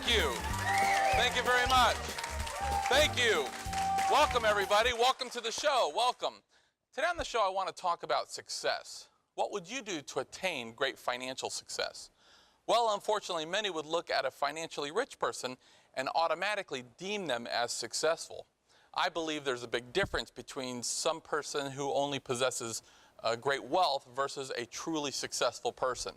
Thank you. Thank you very much. Thank you. Welcome, everybody. Welcome to the show. Welcome. Today on the show, I want to talk about success. What would you do to attain great financial success? Well, unfortunately, many would look at a financially rich person and automatically deem them as successful. I believe there's a big difference between some person who only possesses great wealth versus a truly successful person.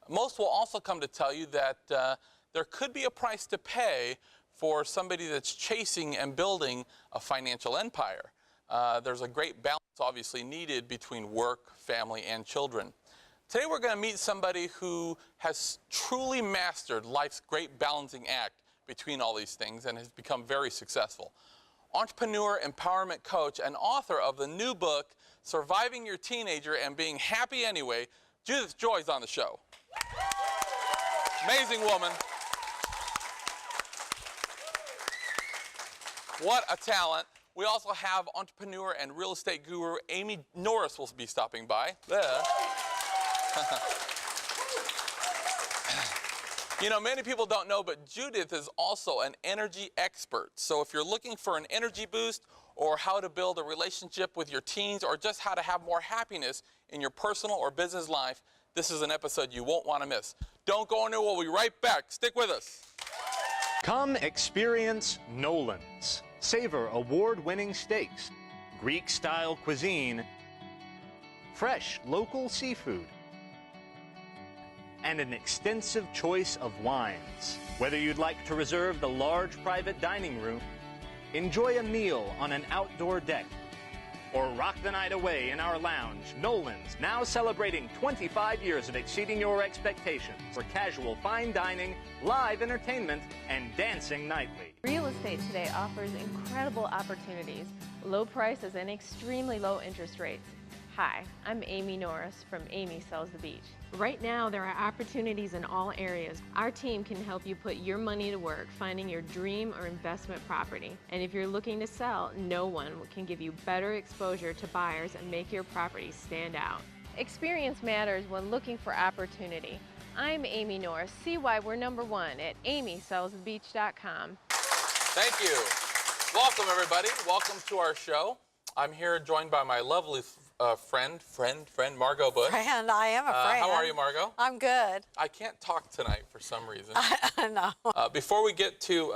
Most will also come to tell you that there could be a price to pay for somebody that's chasing and building a financial empire. There's a great balance obviously needed between work, family, and children. Today we're going to meet somebody who has truly mastered life's great balancing act between all these things and has become very successful. Entrepreneur, empowerment coach, and author of the new book, Surviving Your Teenager and Being Happy Anyway, Judith Joy is on the show. Amazing woman. What a talent. We also have entrepreneur and real estate guru Amy Norris will be stopping by. There. You know, many people don't know, but Judith is also an energy expert. So if you're looking for an energy boost or how to build a relationship with your teens or just how to have more happiness in your personal or business life, this is an episode you won't want to miss. Don't go anywhere. We'll be right back. Stick with us. Come experience Nolan's. Savor award-winning steaks, Greek-style cuisine, fresh local seafood, and an extensive choice of wines. Whether you'd like to reserve the large private dining room, enjoy a meal on an outdoor deck, or rock the night away in our lounge, Nolan's, now celebrating 25 years of exceeding your expectations for casual fine dining, live entertainment, and dancing nightly. Real estate today offers incredible opportunities, low prices, and extremely low interest rates. Hi, I'm Amy Norris from Amy Sells the Beach. Right now, there are opportunities in all areas. Our team can help you put your money to work finding your dream or investment property. And if you're looking to sell, no one can give you better exposure to buyers and make your property stand out. Experience matters when looking for opportunity. I'm Amy Norris. See why we're #1 at amysellsthebeach.com. Thank you. Welcome, everybody. Welcome to our show. I'm here joined by my lovely friend, Margot Bush. Friend, I am a friend. How are you, Margot? I'm good. I can't talk tonight for some reason. I know. Before we get to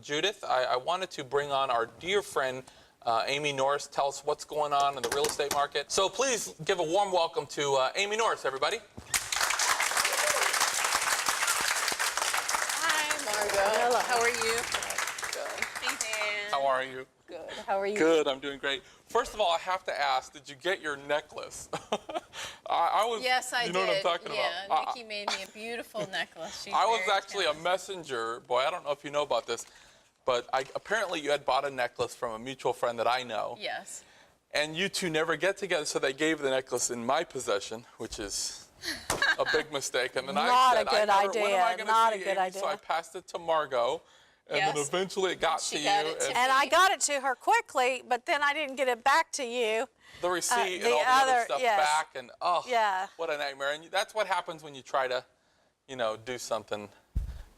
Judith, I wanted to bring on our dear friend, Amy Norris. Tell us what's going on in the real estate market. So please give a warm welcome to Amy Norris, everybody. Hi, Margot. Hello. How are you? Good. Hey, Dan. How are you? Good. How are you? Good, I'm doing great. First of all, I have to ask, did you get your necklace? I was, Yes, I did. You know what I'm talking yeah, about? Nikki made me a beautiful necklace. She's I was very actually talented. a messenger. Boy, I don't know if you know about this, but apparently you had bought a necklace from a mutual friend that I know. Yes. And you two never get together, so they gave the necklace in my possession, which is a big mistake. And then Not I said, a good idea. When am I gonna Not see a good Amy? idea. So I passed it to Margot, and then Yes. eventually it got She to got you. it to And I got it to her quickly, but then I didn't get it back to you. The receipt the and all the other other- stuff yes. back, and oh, Yeah. what a nightmare. And that's what happens when you try to, you know, do something.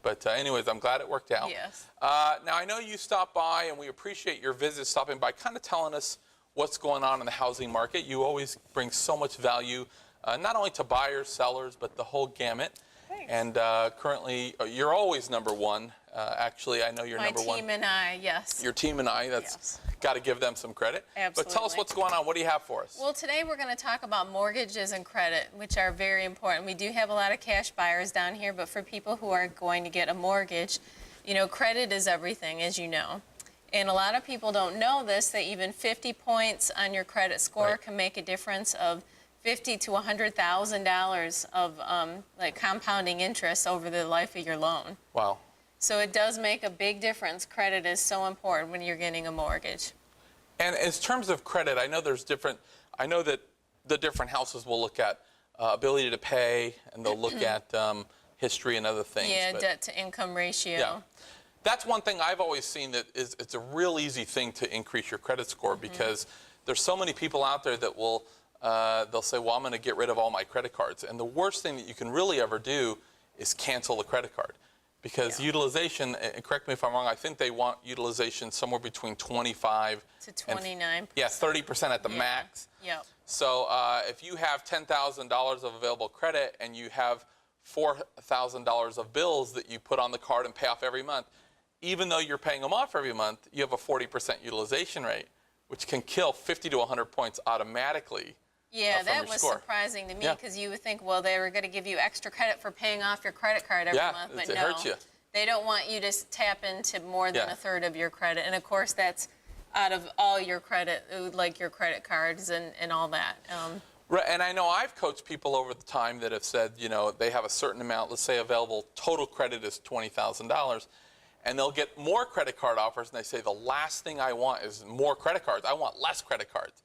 But anyways, I'm glad it worked out. Yes. Now, I know you stopped by, and we appreciate your visit, stopping by, kind of telling us what's going on in the housing market. You always bring so much value, not only to buyers, sellers, but the whole gamut. Thanks. And currently, you're always #1. Actually, I know you're My #1. team and I, yes. Your team and I, that's Yes. got to give them some credit. But tell us Absolutely. what's going on. What do you have for us? Well, today we're going to talk about mortgages and credit, which are very important. We do have a lot of cash buyers down here, but for people who are going to get a mortgage, you know, credit is everything, as you know. And a lot of people don't know this, that even 50 points on your credit score Right. can make a difference of $50,000 to $100,000 of like compounding interest over the life of your loan. Wow. So it does make a big difference. Credit is so important when you're getting a mortgage. And in terms of credit, I know there's different, I know that the different houses will look at ability to pay, and they'll look at history and other things. Yeah, but debt to income ratio. Yeah. That's one thing I've always seen that is, it's a real easy thing to increase your credit score, because there's so many people out there that will, they'll say, well, I'm going to get rid of all my credit cards. And the worst thing that you can really ever do is cancel the credit card. Because utilization, and correct me if I'm wrong, I think they want utilization somewhere between 25 to 29%. Yeah, 30% at the max. Yep. So if you have $10,000 of available credit and you have $4,000 of bills that you put on the card and pay off every month, even though you're paying them off every month, you have a 40% utilization rate, which can kill 50 to 100 points automatically. Yeah, that was surprising to me because you would think, well, they were going to give you extra credit for paying off your credit card every month, but it hurts you. They don't want you to tap into more than a third of your credit, and of course that's out of all your credit, like your credit cards and all that. Right, and I know I've coached people over the time that have said, you know, they have a certain amount, let's say available total credit is $20,000, and they'll get more credit card offers, and they say the last thing I want is more credit cards. I want less credit cards.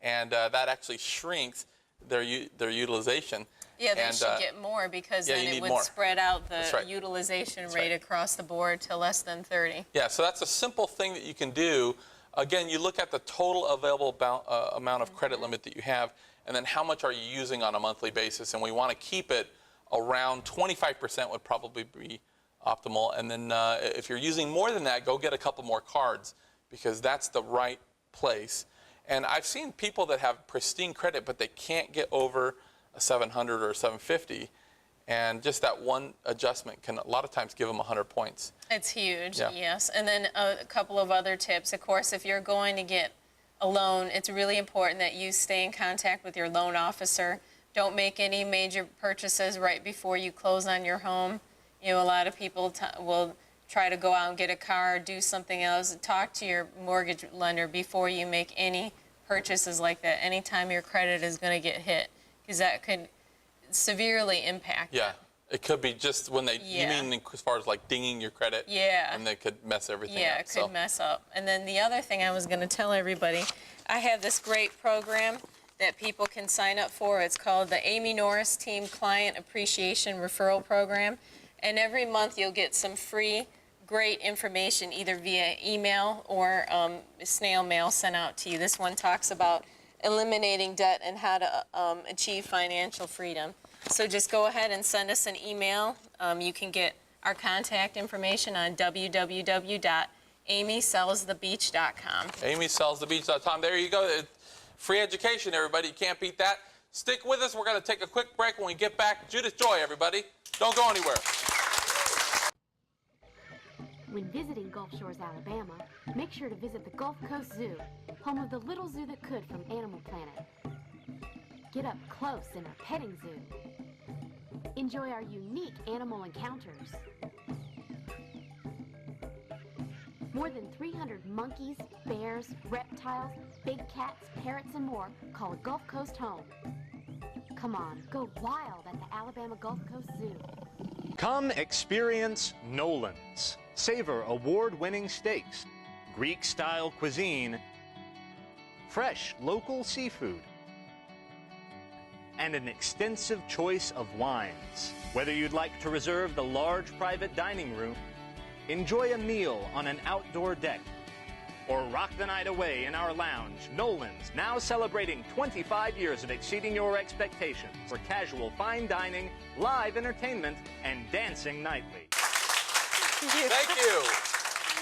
And that actually shrinks their utilization. Yeah, they should get more because then it would spread out the utilization rate across the board to less than 30. Yeah, so that's a simple thing that you can do. Again, you look at the total available amount of credit limit that you have, and then how much are you using on a monthly basis, and we want to keep it around 25% would probably be optimal. And then if you're using more than that, go get a couple more cards because that's the right place. And I've seen people that have pristine credit, but they can't get over a 700 or a 750. And just that one adjustment can a lot of times give them 100 points. It's huge, yes. And then a couple of other tips. Of course, if you're going to get a loan, it's really important that you stay in contact with your loan officer. Don't make any major purchases right before you close on your home. You know, a lot of people will try to go out and get a car, do something else. Talk to your mortgage lender before you make any purchases like that. Anytime your credit is going to get hit, because that could severely impact it. It could be just when they, you mean as far as like dinging your credit? And they could mess everything up. Yeah, it could mess up. And then the other thing I was going to tell everybody, I have this great program that people can sign up for. It's called the Amy Norris Team Client Appreciation Referral Program. And every month you'll get some free, great information either via email or snail mail sent out to you. This one talks about eliminating debt and how to achieve financial freedom. So just go ahead and send us an email. You can get our contact information on www.amysellsthebeach.com. Amysellsthebeach.com. There you go. Free education, everybody. You can't beat that. Stick with us. We're going to take a quick break. When we get back, Judith Joy, everybody. Don't go anywhere. When visiting Gulf Shores, Alabama, make sure to visit the Gulf Coast Zoo, home of the little zoo that could from Animal Planet. Get up close in our petting zoo. Enjoy our unique animal encounters. More than 300 monkeys, bears, reptiles, big cats, parrots, and more call Gulf Coast home. Come on, go wild at the Alabama Gulf Coast Zoo. Come experience Nolan's. Savor award-winning steaks, Greek-style cuisine, fresh local seafood, and an extensive choice of wines. Whether you'd like to reserve the large private dining room, enjoy a meal on an outdoor deck, or rock the night away in our lounge, Nolan's, now celebrating 25 years of exceeding your expectations for casual fine dining, live entertainment, and dancing nightly. Thank you.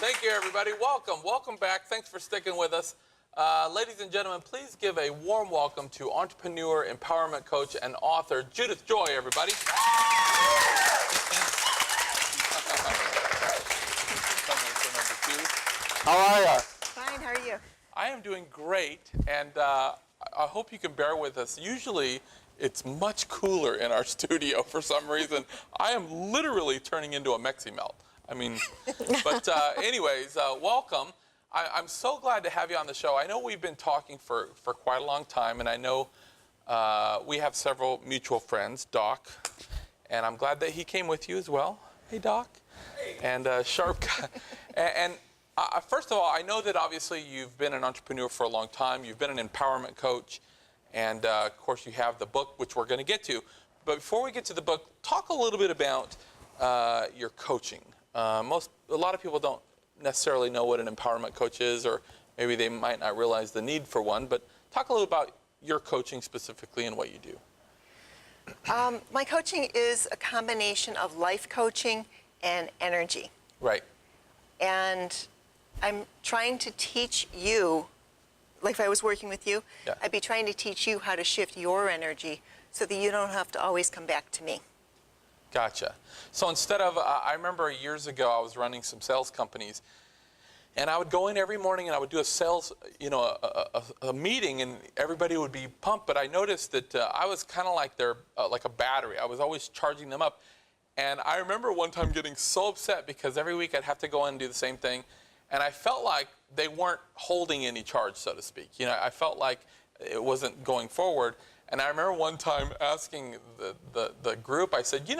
Thank you, everybody. Welcome. Welcome back. Thanks for sticking with us. Ladies and gentlemen, please give a warm welcome to entrepreneur, empowerment coach, and author, Judith Joy, everybody. How are you? Fine, how are you? I am doing great, and I hope you can bear with us. Usually, it's much cooler in our studio for some reason. I am literally turning into a Mexi Melt. I mean, but anyways, welcome. I'm so glad to have you on the show. I know we've been talking for quite a long time, and I know we have several mutual friends, Doc, and I'm glad that he came with you as well. Hey, Doc. Hey. And Sharp guy. And first of all, I know that obviously you've been an entrepreneur for a long time. You've been an empowerment coach, and of course you have the book, which we're going to get to. But before we get to the book, talk a little bit about your coaching. A lot of people don't necessarily know what an empowerment coach is, or maybe they might not realize the need for one, but talk a little about your coaching specifically and what you do. My coaching is a combination of life coaching and energy. Right. And I'm trying to teach you, like if I was working with you, Yeah. I'd be trying to teach you how to shift your energy so that you don't have to always come back to me. Gotcha. So instead of, I remember years ago, I was running some sales companies, and I would go in every morning and I would do a sales, a meeting, and everybody would be pumped. But I noticed that I was kind of like like a battery. I was always charging them up. And I remember one time getting so upset because every week I'd have to go in and do the same thing. And I felt like they weren't holding any charge, so to speak. I felt like it wasn't going forward. And I remember one time asking the group, I said, you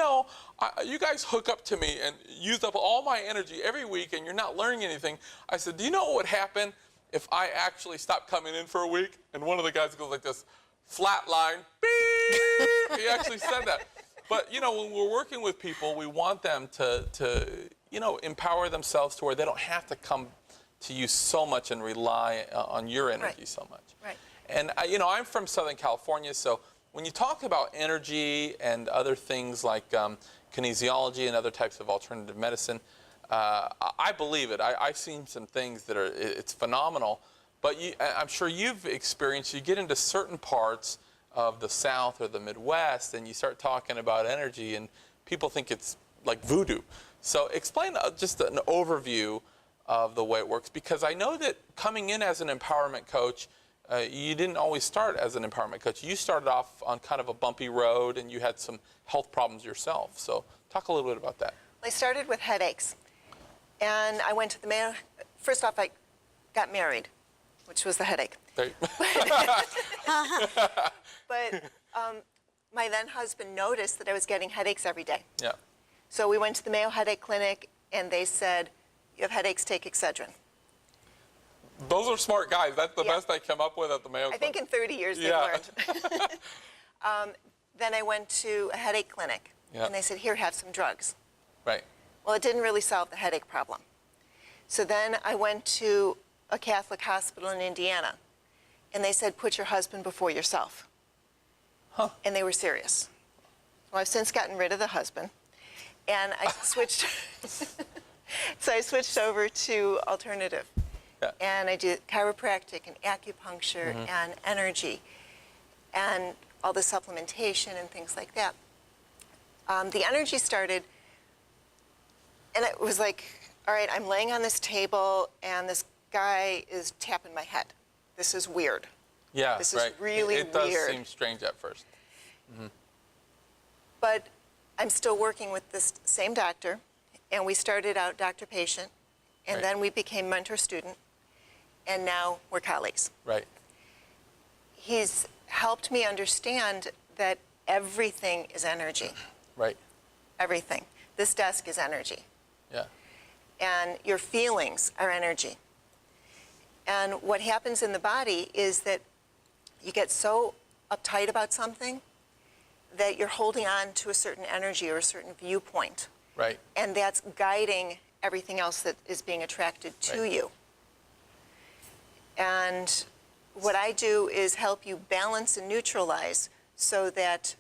guys hook up to me and use up all my energy every week and you're not learning anything. I said, do you know what would happen if I actually stopped coming in for a week? And one of the guys goes like this, flat line, beep. He actually said that. But, when we're working with people, we want them to empower themselves to where they don't have to come to you so much and rely on your energy so much. Right. And, I'm from Southern California, so when you talk about energy and other things like kinesiology and other types of alternative medicine, I believe it. I've seen some things that it's phenomenal. But I'm sure you've experienced, you get into certain parts of the South or the Midwest, and you start talking about energy, and people think it's like voodoo. So explain just an overview of the way it works, because I know that coming in as an empowerment coach, you didn't always start as an empowerment coach. You started off on kind of a bumpy road, and you had some health problems yourself. So talk a little bit about that. I started with headaches, and I went to the Mayo. First off, I got married, which was the headache. Right. But my then husband noticed that I was getting headaches every day. Yeah. So we went to the Mayo Headache Clinic, and they said, you have headaches, take Excedrin. Those are smart guys. That's the Yeah. best they come up with at the Mayo I Clinic. think in 30 years they've Yeah. learned. Then I went to a headache clinic, Yeah. and they said, here, have some drugs. Right. Well, it didn't really solve the headache problem. So then I went to a Catholic hospital in Indiana, and they said, put your husband before yourself. Huh. And they were serious. Well, I've since gotten rid of the husband, and I switched. So I switched over to alternative. Yeah. And I do chiropractic and acupuncture and energy and all the supplementation and things like that. The energy started, and it was like, all right, I'm laying on this table, and this guy is tapping my head. This is weird. Yeah, This is right. really it does weird. seem strange at first. But I'm still working with this same doctor, and we started out doctor-patient, and Right. then we became mentor-student, and now we're colleagues. Right. He's helped me understand that everything is energy. Right. Everything. This desk is energy. Yeah. And your feelings are energy. And what happens in the body is that you get so uptight about something that you're holding on to a certain energy or a certain viewpoint. Right. And that's guiding everything else that is being attracted to Right. you. And what I do is help you balance and neutralize so that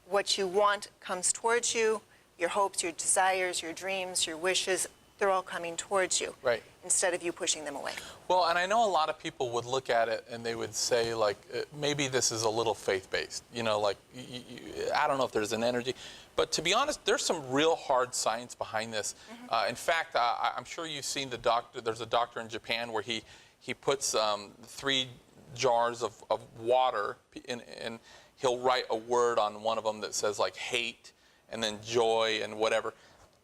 what you want comes towards you, your hopes, your desires, your dreams, your wishes, they're all coming towards you. Right. Instead of you pushing them away. Well, and I know a lot of people would look at it and they would say, like, maybe this is a little faith-based. Like, I don't know if there's an energy. But to be honest, there's some real hard science behind this. In fact, I'm sure you've seen the doctor. There's a doctor in Japan where he puts 3 jars of water, and he'll write a word on one of them that says, like, hate, and then joy, and whatever.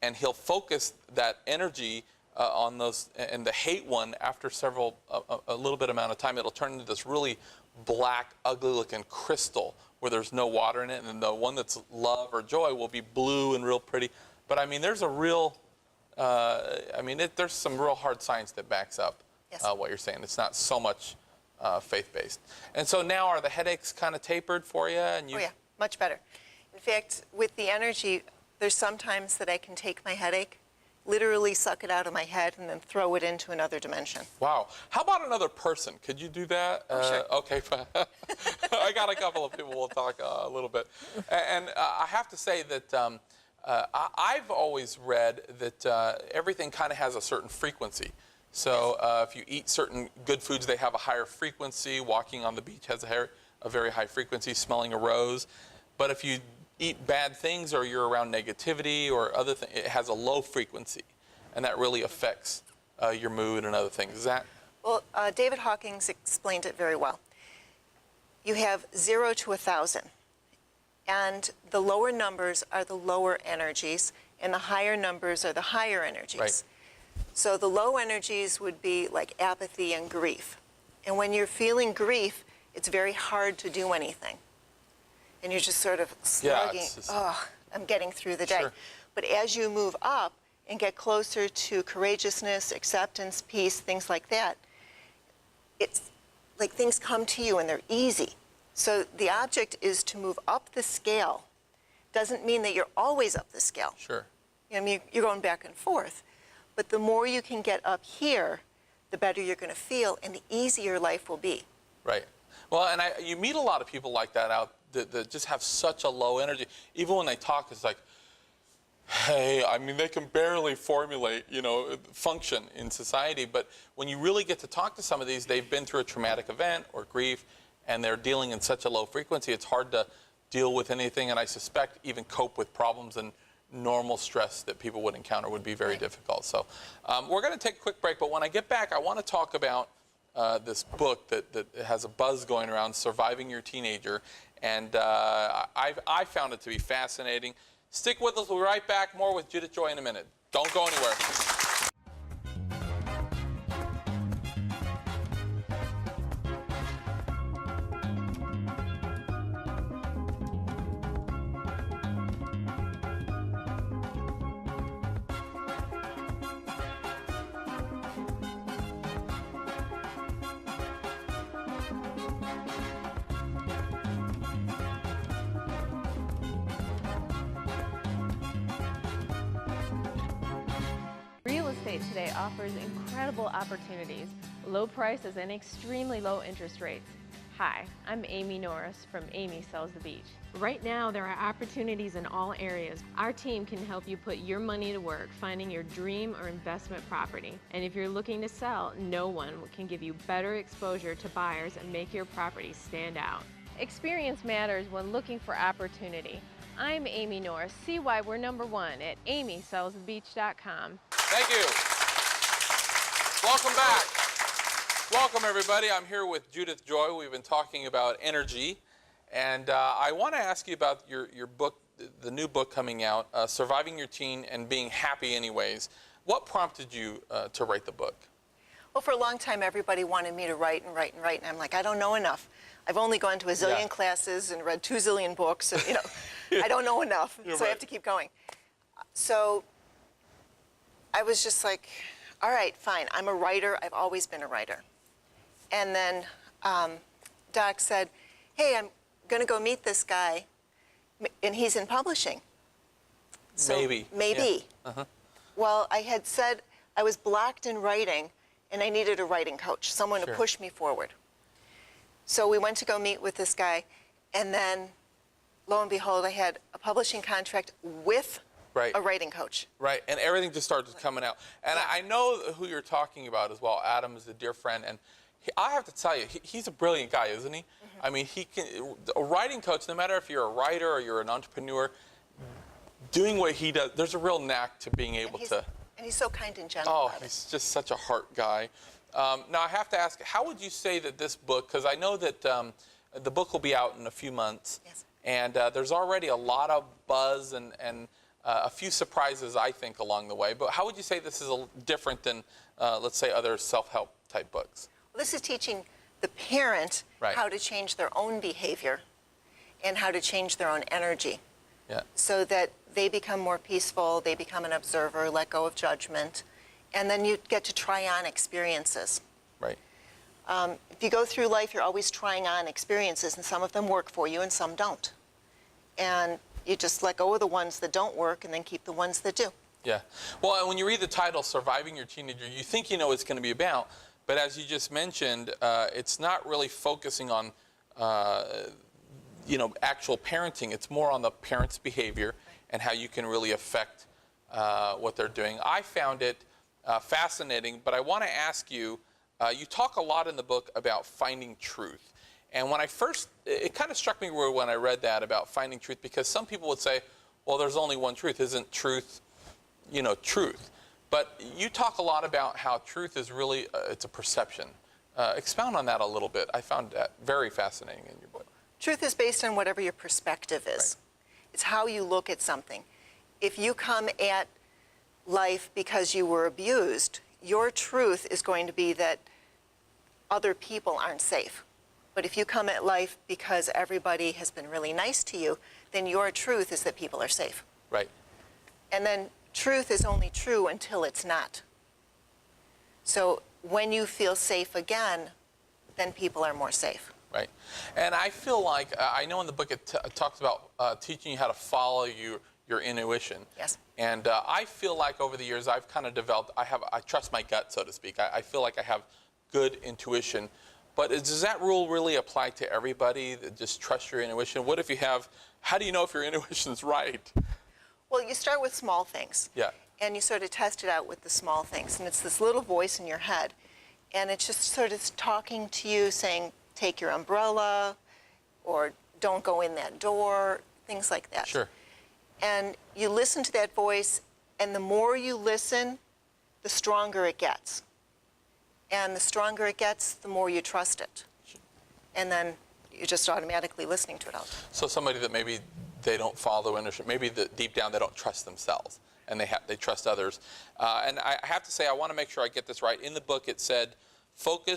And he'll focus that energy on those, and the hate one, after a little bit amount of time, it'll turn into this really black, ugly-looking crystal where there's no water in it, and the one that's love or joy will be blue and real pretty. But I mean, there's a real, there's some real hard science that backs up Yes. what you're saying. It's not so much faith-based. And so now, are the headaches kind of tapered for you? And Oh yeah, much better. In fact, with the energy, there's sometimes that I can take my headache, literally suck it out of my head, and then throw it into another dimension. Wow. How about another person? Could you do that? Sure. Okay, fine. I got a couple of people we'll talk a little bit. And I have to say that I've always read that everything kind of has a certain frequency. So if you eat certain good foods, they have a higher frequency. Walking on the beach has a very high frequency, smelling a rose. But if you eat bad things or you're around negativity or other things, it has a low frequency. And that really affects your mood and other things. Is that? Well, David Hawkins explained it very well. You have 0 to 1,000. And the lower numbers are the lower energies, and the higher numbers are the higher energies. Right. So the low energies would be like apathy and grief. And when you're feeling grief, it's very hard to do anything. And you're just sort of slugging, oh, I'm getting through the day. Sure. But as you move up and get closer to courageousness, acceptance, peace, things like that, it's like things come to you and they're easy. So the object is to move up the scale. Doesn't mean that you're always up the scale. Sure. I mean, you're going back and forth. But the more you can get up here, the better you're going to feel and the easier life will be. Right. Well, and you meet a lot of people like that that just have such a low energy. Even when they talk, it's like, hey, I mean, they can barely formulate, function in society. But when you really get to talk to some of these, they've been through a traumatic event or grief, and they're dealing in such a low frequency, it's hard to deal with anything, and I suspect even cope with problems and normal stress that people would encounter would be very difficult. So we're going to take a quick break, but when I get back, I want to talk about this book that has a buzz going around, Surviving Your Teenager, and I found it to be fascinating. Stick with us. We'll be right back. More with Judith Joy in a minute. Don't go anywhere. Real estate today offers incredible opportunities, low prices, and extremely low interest rates. Hi, I'm Amy Norris from Amy Sells the Beach. Right now, there are opportunities in all areas. Our team can help you put your money to work finding your dream or investment property. And if you're looking to sell, no one can give you better exposure to buyers and make your property stand out. Experience matters when looking for opportunity. I'm Amy Norris. See why we're #1 at amysellsthebeach.com. Thank you. Welcome back. Welcome, everybody. I'm here with Judith Joy. We've been talking about energy. And I want to ask you about your book, the new book coming out, Surviving Your Teen and Being Happy Anyways. What prompted you to write the book? Well, for a long time, everybody wanted me to write and write and write, and I'm like, I don't know enough. I've only gone to a zillion classes and read 2 zillion books, and I don't know enough, so I have to keep going. So I was just like, all right, fine, I'm a writer. I've always been a writer. And then Doc said, hey, I'm going to go meet this guy, and he's in publishing. So Maybe. Yeah. Well, I had said I was blocked in writing, and I needed a writing coach, someone to push me forward. So we went to go meet with this guy, and then, lo and behold, I had a publishing contract with a writing coach. Right, and everything just started coming out. And I know who you're talking about as well. Adam is a dear friend, and I have to tell you, he's a brilliant guy, isn't he? I mean, a writing coach, no matter if you're a writer or you're an entrepreneur, doing what he does, there's a real knack to being able to. And he's so kind and gentle. Oh, he's just such a heart guy. Now, I have to ask, how would you say that this book, because I know that the book will be out in a few months, and there's already a lot of buzz and a few surprises, I think, along the way. But how would you say this is different than, let's say, other self-help type books? Well, this is teaching the parent how to change their own behavior and how to change their own energy so that they become more peaceful, they become an observer, let go of judgment, and then you get to try on experiences. Right. If you go through life, you're always trying on experiences, and some of them work for you and some don't. And you just let go of the ones that don't work and then keep the ones that do. Yeah. Well, and when you read the title, Surviving Your Teenager, you think you know what it's going to be about, but as you just mentioned, it's not really focusing on, actual parenting. It's more on the parent's behavior and how you can really affect what they're doing. I found it fascinating, but I want to ask you, you talk a lot in the book about finding truth. And when it kind of struck me weird when I read that about finding truth, because some people would say, well, there's only one truth. Isn't truth, truth? But you talk a lot about how truth is really, it's a perception. Expound on that a little bit. I found that very fascinating in your book. Truth is based on whatever your perspective is. Right. It's how you look at something. If you come at life because you were abused, your truth is going to be that other people aren't safe. But if you come at life because everybody has been really nice to you, then your truth is that people are safe. Right. And then truth is only true until it's not. So when you feel safe again, then people are more safe. Right. And I feel like, I know in the book it talks about teaching you how to follow your intuition. Yes. And I feel like over the years I've kind of developed, I trust my gut, so to speak. I feel like I have good intuition. But does that rule really apply to everybody? Just trust your intuition? What if how do you know if your intuition's right? Well, you start with small things. Yeah. And you sort of test it out with the small things. And it's this little voice in your head. And it's just sort of talking to you, saying, take your umbrella, or don't go in that door, things like that. Sure. And you listen to that voice, and the more you listen, the stronger it gets. And the stronger it gets, the more you trust it. And then you're just automatically listening to it all. So somebody that maybe they don't follow intuition, maybe deep down they don't trust themselves, and they trust others. And I have to say, I want to make sure I get this right. In the book it said, what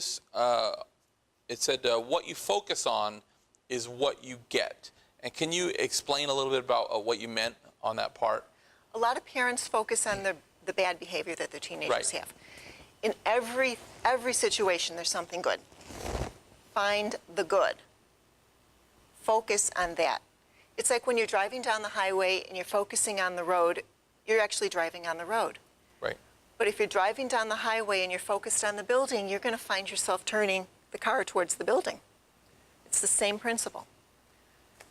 you focus on is what you get. And can you explain a little bit about what you meant on that part? A lot of parents focus on the bad behavior that their teenagers have. In every situation, there's something good. Find the good. Focus on that. It's like when you're driving down the highway and you're focusing on the road, you're actually driving on the road. Right. But if you're driving down the highway and you're focused on the building, you're going to find yourself turning the car towards the building. It's the same principle.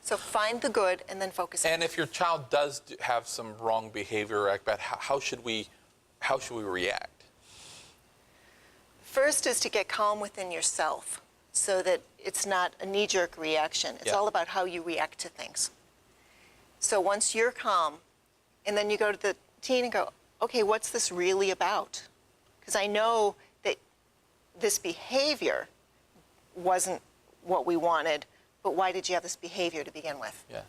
So find the good and then focus on it. And if your child does have some wrong behavior or act bad, how should we react? First is to get calm within yourself so that it's not a knee-jerk reaction. It's all about how you react to things. So once you're calm, and then you go to the teen and go, okay, what's this really about? Because I know that this behavior wasn't what we wanted, but why did you have this behavior to begin with? Yeah.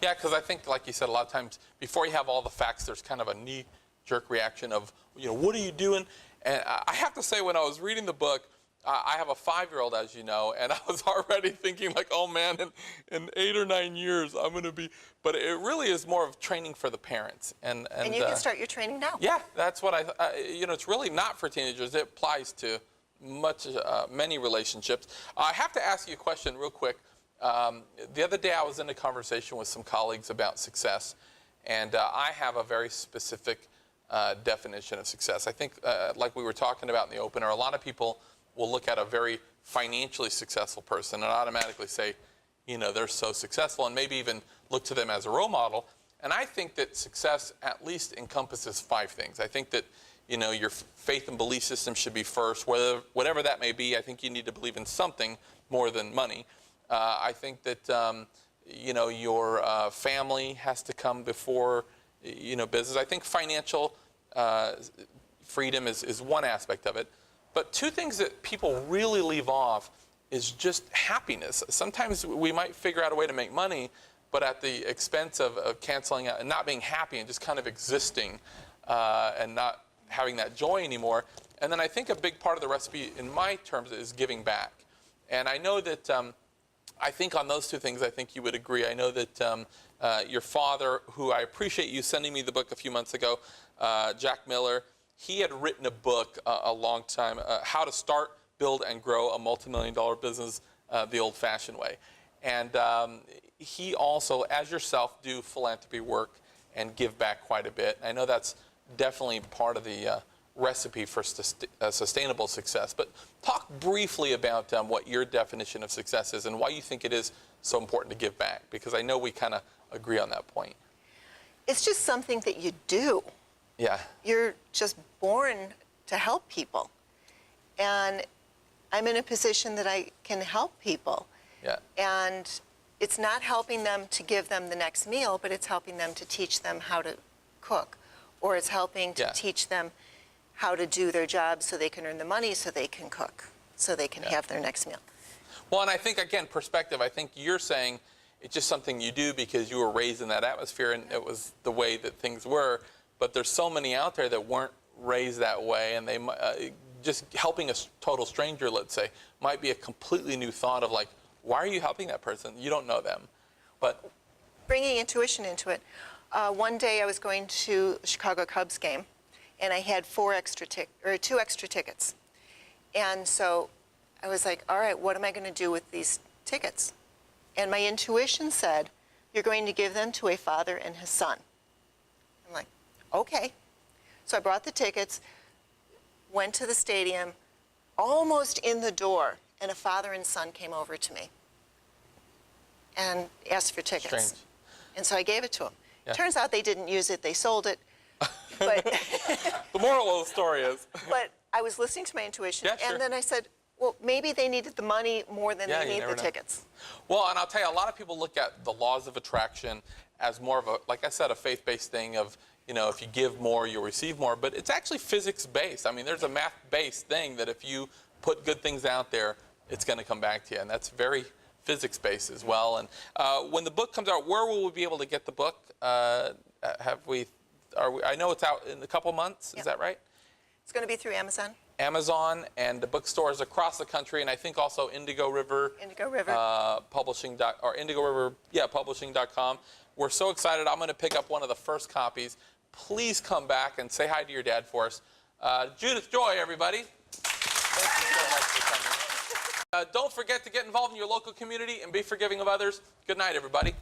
Yeah, because I think, like you said, a lot of times before you have all the facts, there's kind of a knee-jerk reaction of, what are you doing? And I have to say, when I was reading the book, I have a 5-year-old, as you know, and I was already thinking like, oh man, in 8 or 9 years, I'm going to be, but it really is more of training for the parents. And you can start your training now. Yeah, that's what it's really not for teenagers. It applies to many relationships. I have to ask you a question real quick. The other day I was in a conversation with some colleagues about success, and I have a very specific definition of success. I think, like we were talking about in the opener, a lot of people will look at a very financially successful person and automatically say, they're so successful, and maybe even look to them as a role model. And I think that success at least encompasses 5 things. I think that, your faith and belief system should be first, whatever that may be. I think you need to believe in something more than money. I think that, your family has to come before, business. I think financial freedom is one aspect of it. But 2 things that people really leave off is just happiness. Sometimes we might figure out a way to make money, but at the expense of canceling out and not being happy and just kind of existing and not having that joy anymore. And then I think a big part of the recipe, in my terms, is giving back. And I know that I think on those 2 things, I think you would agree. I know that your father, who I appreciate you sending me the book a few months ago, Jack Miller, he had written a book a long time, How to Start, Build, and Grow a Multi-million-dollar Business the Old-Fashioned Way. And he also, as yourself, do philanthropy work and give back quite a bit. I know that's definitely part of the recipe for sustainable success. But talk briefly about what your definition of success is and why you think it is so important to give back, because I know we kind of agree on that point. it's just something that you do. Yeah. You're just born to help people. And I'm in a position that I can help people. Yeah. And it's not helping them to give them the next meal, but it's helping them to teach them how to cook. Or it's helping to Yeah. teach them how to do their job so they can earn the money so they can cook, so they can have their next meal. Well, and I think, again, perspective, I think you're saying it's just something you do because you were raised in that atmosphere and it was the way that things were. But there's so many out there that weren't raised that way, and they just helping a total stranger, let's say, might be a completely new thought of like, why are you helping that person? You don't know them. But Bringing intuition into it. One day I was going to a Chicago Cubs game, and I had 2 extra tickets. And so I was like, all right, what am I going to do with these tickets? And my intuition said, you're going to give them to a father and his son. I'm like, okay. So I brought the tickets, went to the stadium, almost in the door, and a father and son came over to me and asked for tickets. Strange. And so I gave it to them. Yeah. Turns out they didn't use it, they sold it. But, the moral of the story is. but I was listening to my intuition, Yeah, sure. and then I said, well, maybe they needed the money more than Yeah, they you need never the know. tickets. Well, and I'll tell you, a lot of people look at the laws of attraction as more of a, like I said, a faith-based thing of, you know, if you give more, you'll receive more. But it's actually physics-based. I mean, there's a math-based thing that if you put good things out there, it's going to come back to you. And that's very physics-based as well. And when the book comes out, where will we be able to get the book? I know it's out in a couple months. Is that right? It's going to be through Amazon. Amazon and the bookstores across the country, and I think also Indigo River. Indigo River. Publishing.com. We're so excited. I'm going to pick up one of the first copies. Please come back and say hi to your dad for us. Judith Joy, everybody. Thank you so much for coming. Don't forget to get involved in your local community and be forgiving of others. Good night, everybody.